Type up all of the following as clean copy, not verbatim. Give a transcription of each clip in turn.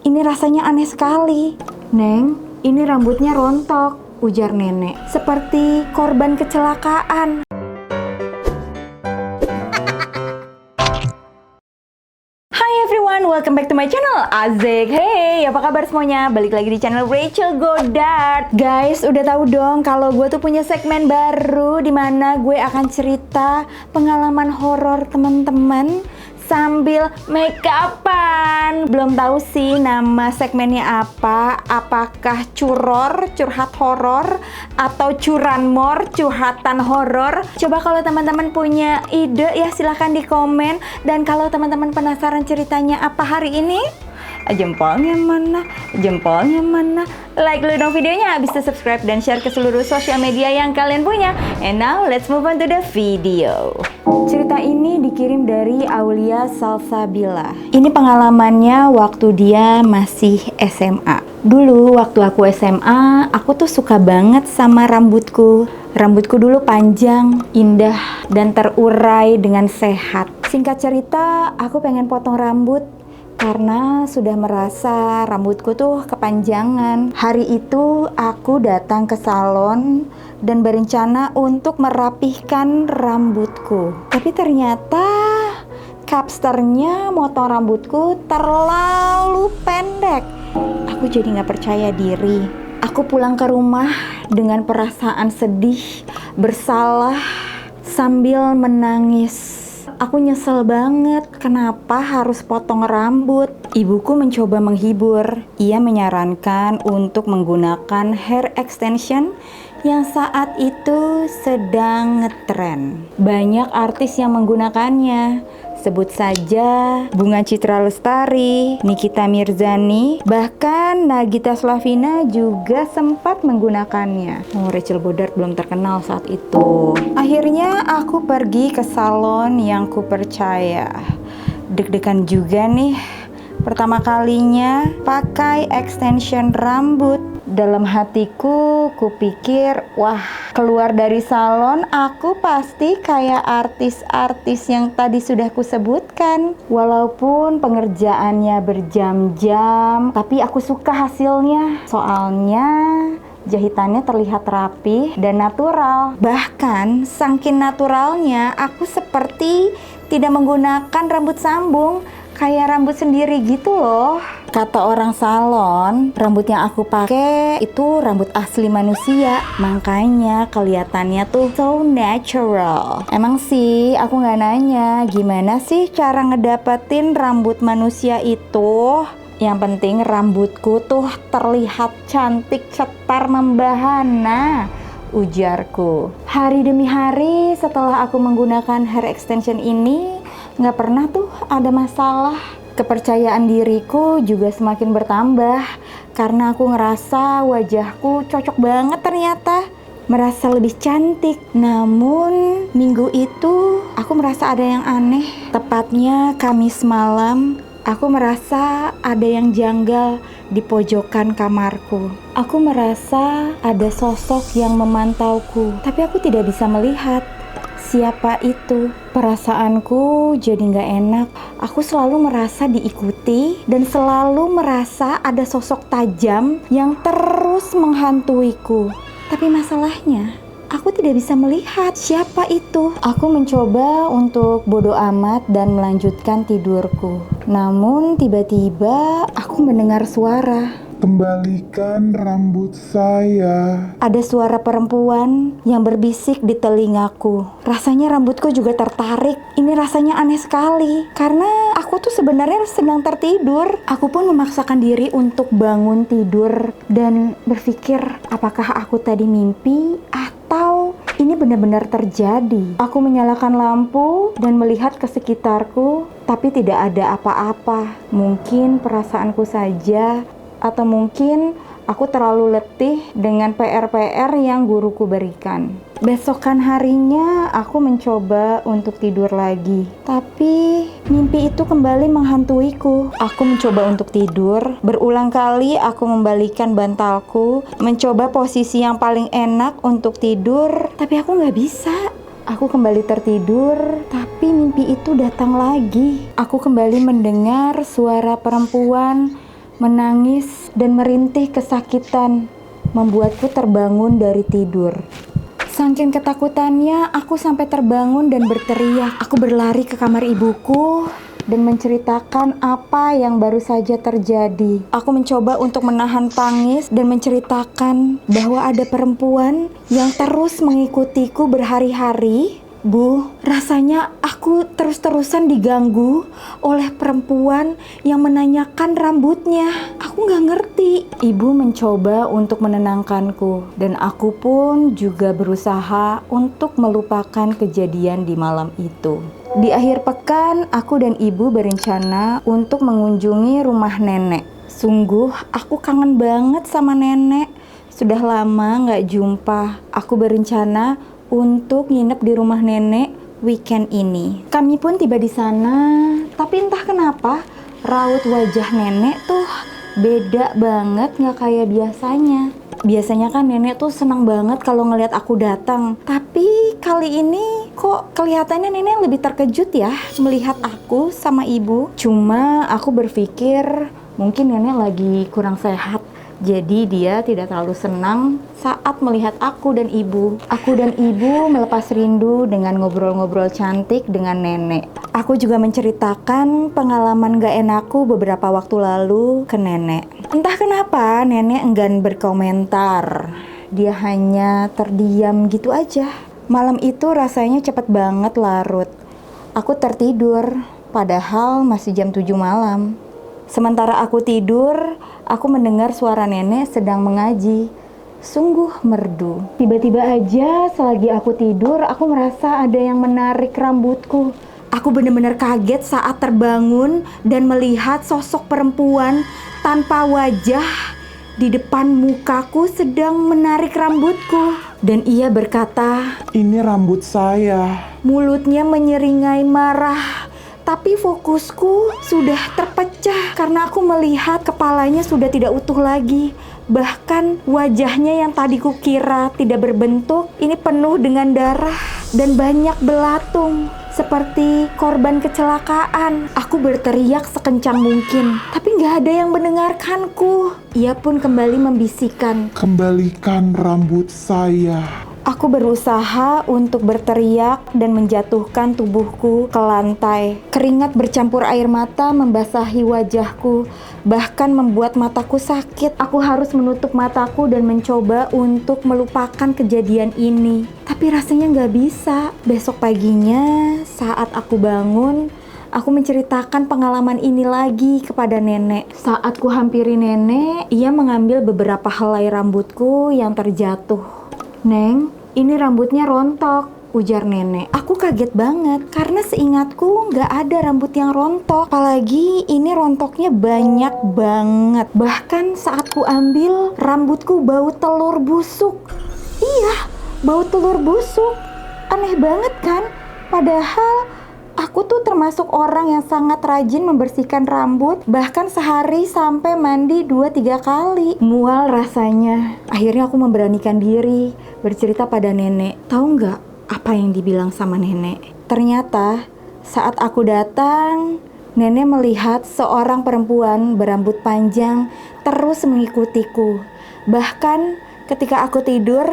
ini rasanya aneh sekali. Neng, ini rambutnya rontok, ujar nenek, seperti korban kecelakaan. Hi everyone, welcome back to my channel Azik. Hey, apa kabar semuanya? Balik lagi di channel Rachel Godard. Guys, udah tahu dong kalau gue tuh punya segmen baru dimana gue akan cerita pengalaman horor teman-teman sambil make upan. Belum tahu sih nama segmennya apa. Apakah curor, curhat horor, atau curanmor, curhatan horor? Coba kalau teman-teman punya ide ya silahkan di komen. Dan kalau teman-teman penasaran ceritanya apa hari ini, jempolnya mana? Jempolnya mana? Like dulu dong videonya, habis itu subscribe dan share ke seluruh sosial media yang kalian punya. And now let's move on to the video. Cerita ini dikirim dari Aulia Salsabila. Ini pengalamannya waktu dia masih SMA. Dulu waktu aku SMA, aku tuh suka banget sama rambutku. Rambutku dulu panjang, indah, dan terurai dengan sehat. Singkat cerita, aku pengen potong rambut karena sudah merasa rambutku tuh kepanjangan. Hari itu aku datang ke salon dan berencana untuk merapihkan rambutku. Tapi ternyata capsternya motong rambutku terlalu pendek. Aku jadi gak percaya diri. Aku pulang ke rumah dengan perasaan sedih, bersalah, sambil menangis. Aku nyesel banget kenapa harus potong rambut. Ibuku mencoba menghibur. Ia menyarankan untuk menggunakan hair extension yang saat itu sedang ngetren. Banyak artis yang menggunakannya. Sebut saja Bunga Citra Lestari, Nikita Mirzani, bahkan Nagita Slavina juga sempat menggunakannya. Rachel Godard belum terkenal saat itu. Akhirnya aku pergi ke salon yang kupercaya. Deg-degan juga nih. Pertama kalinya pakai extension rambut. Dalam hatiku, kupikir, wah, keluar dari salon aku pasti kayak artis-artis yang tadi sudah kusebutkan. Walaupun pengerjaannya berjam-jam, tapi aku suka hasilnya. Soalnya jahitannya terlihat rapi dan natural. Bahkan saking naturalnya, aku seperti tidak menggunakan rambut sambung, kayak rambut sendiri gitu loh. Kata orang salon, rambut yang aku pakai itu rambut asli manusia, makanya kelihatannya tuh so natural. Emang sih aku nggak nanya gimana sih cara ngedapetin rambut manusia itu. Yang penting rambutku tuh terlihat cantik, cetar, membahana, ujarku. Hari demi hari setelah aku menggunakan hair extension ini, nggak pernah tuh ada masalah. Kepercayaan diriku juga semakin bertambah karena aku ngerasa wajahku cocok banget ternyata. Merasa lebih cantik. Namun minggu itu aku merasa ada yang aneh. Tepatnya Kamis malam, aku merasa ada yang janggal di pojokan kamarku. Aku merasa ada sosok yang memantauku, tapi aku tidak bisa melihat siapa itu. Perasaanku jadi gak enak. Aku selalu merasa diikuti dan selalu merasa ada sosok tajam yang terus menghantuiku. Tapi masalahnya, aku tidak bisa melihat siapa itu. Aku mencoba untuk bodo amat dan melanjutkan tidurku. Namun tiba-tiba aku mendengar suara. Kembalikan rambut saya. Ada suara perempuan yang berbisik di telingaku. Rasanya rambutku juga tertarik. Ini rasanya aneh sekali. Karena aku tuh sebenarnya sedang tertidur. Aku pun memaksakan diri untuk bangun tidur dan berpikir, apakah aku tadi mimpi atau ini benar-benar terjadi. Aku menyalakan lampu dan melihat ke sekitarku, tapi tidak ada apa-apa. Mungkin perasaanku saja, atau mungkin aku terlalu letih dengan PR-PR yang guruku berikan. Besokan harinya aku mencoba untuk tidur lagi, tapi mimpi itu kembali menghantuiku. Aku mencoba untuk tidur, berulang kali aku membalikan bantalku, mencoba posisi yang paling enak untuk tidur, tapi aku nggak bisa. Aku kembali tertidur, tapi mimpi itu datang lagi. Aku kembali mendengar suara perempuan menangis dan merintih kesakitan membuatku terbangun dari tidur. Saking ketakutannya, aku sampai terbangun dan berteriak. Aku berlari ke kamar ibuku dan menceritakan apa yang baru saja terjadi. Aku mencoba untuk menahan tangis dan menceritakan bahwa ada perempuan yang terus mengikutiku berhari-hari. Bu, rasanya aku terus-terusan diganggu oleh perempuan yang menanyakan rambutnya. Aku nggak ngerti. Ibu mencoba untuk menenangkanku, dan aku pun juga berusaha untuk melupakan kejadian di malam itu. Di akhir pekan, aku dan ibu berencana untuk mengunjungi rumah nenek. Sungguh, aku kangen banget sama nenek. Sudah lama nggak jumpa. Aku berencana untuk nginep di rumah nenek weekend ini. Kami pun tiba di sana, tapi entah kenapa raut wajah nenek tuh beda banget, nggak kayak biasanya. Biasanya kan nenek tuh senang banget kalau ngelihat aku datang. Tapi kali ini kok kelihatannya nenek lebih terkejut ya melihat aku sama ibu. Cuma aku berpikir mungkin nenek lagi kurang sehat. Jadi dia tidak terlalu senang saat melihat aku dan ibu. Aku dan ibu melepas rindu dengan ngobrol-ngobrol cantik dengan nenek. Aku juga menceritakan pengalaman gak enakku beberapa waktu lalu ke nenek. Entah kenapa nenek enggan berkomentar. Dia hanya terdiam gitu aja. Malam itu rasanya cepet banget larut. Aku tertidur, padahal masih jam 7 malam. Sementara aku tidur, aku mendengar suara nenek sedang mengaji. Sungguh merdu. Tiba-tiba aja selagi aku tidur, aku merasa ada yang menarik rambutku. Aku benar-benar kaget saat terbangun dan melihat sosok perempuan tanpa wajah di depan mukaku sedang menarik rambutku. Dan ia berkata, Ini rambut saya. mulutnya menyeringai marah. Tapi fokusku sudah terpecah karena aku melihat kepalanya sudah tidak utuh lagi. Bahkan wajahnya yang tadi kukira tidak berbentuk, ini penuh dengan darah dan banyak belatung. Seperti korban kecelakaan. Aku berteriak sekencang mungkin, tapi gak ada yang mendengarkanku. Ia pun kembali membisikkan, Kembalikan rambut saya. aku berusaha untuk berteriak dan menjatuhkan tubuhku ke lantai. Keringat bercampur air mata membasahi wajahku, bahkan membuat mataku sakit. Aku harus menutup mataku dan mencoba untuk melupakan kejadian ini. Tapi rasanya nggak bisa. Besok paginya, saat aku bangun, aku menceritakan pengalaman ini lagi kepada nenek. Saat ku hampiri nenek, ia mengambil beberapa helai rambutku yang terjatuh. Neng, ini rambutnya rontok, ujar nenek. Aku kaget banget karena seingatku nggak ada rambut yang rontok. Apalagi ini rontoknya banyak banget. Bahkan saat ku ambil, rambutku bau telur busuk. Iya, bau telur busuk. Aneh banget kan? Padahal aku tuh termasuk orang yang sangat rajin membersihkan rambut, bahkan sehari sampai mandi 2-3 kali. Mual rasanya. Akhirnya aku memberanikan diri bercerita pada nenek. Tahu nggak apa yang dibilang sama nenek? Ternyata saat aku datang, nenek melihat seorang perempuan berambut panjang terus mengikutiku. Bahkan ketika aku tidur,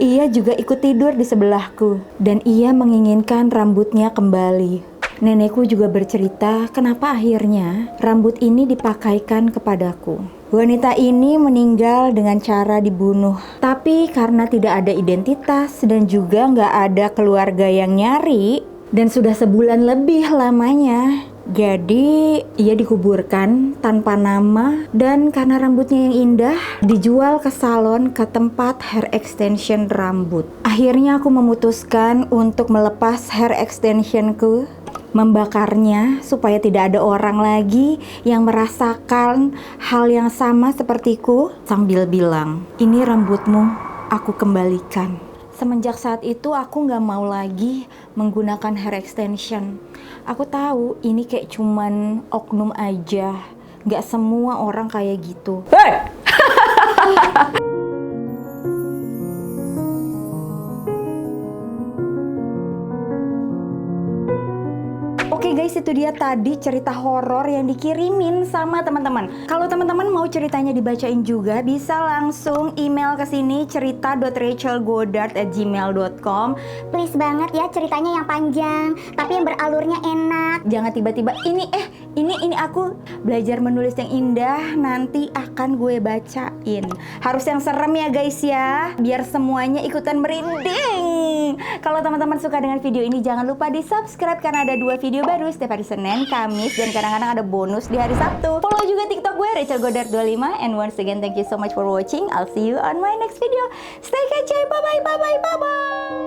ia juga ikut tidur di sebelahku dan ia menginginkan rambutnya kembali. Nenekku juga bercerita kenapa akhirnya rambut ini dipakaikan kepadaku. Wanita ini meninggal dengan cara dibunuh, tapi karena tidak ada identitas dan juga nggak ada keluarga yang nyari dan sudah sebulan lebih lamanya. Jadi ia dikuburkan tanpa nama dan karena rambutnya yang indah dijual ke salon ke tempat hair extension rambut. Akhirnya aku memutuskan untuk melepas hair extensionku, membakarnya supaya tidak ada orang lagi yang merasakan hal yang sama sepertiku sambil bilang, ini rambutmu aku kembalikan. Semenjak saat itu aku gak mau lagi menggunakan hair extension. Aku tahu ini kayak cuman oknum aja. Gak semua orang kayak gitu. Hey! Oke guys, guys, itu dia tadi cerita horor yang dikirimin sama teman-teman. Kalau teman-teman mau ceritanya dibacain juga, bisa langsung email ke sini cerita.rachelgodard@gmail.com. Please banget ya, ceritanya yang panjang tapi yang beralurnya enak. Jangan tiba-tiba ini aku belajar menulis yang indah, nanti akan gue bacain. Harus yang serem ya guys ya, biar semuanya ikutan merinding. Kalau teman-teman suka dengan video ini, jangan lupa di subscribe karena ada 2 video baru setiap hari Senin, Kamis, dan kadang-kadang ada bonus di hari Sabtu. Follow juga TikTok gue Rachel Godard 25. And once again, thank you so much for watching. I'll see you on my next video. Stay kece, bye bye bye bye bye bye.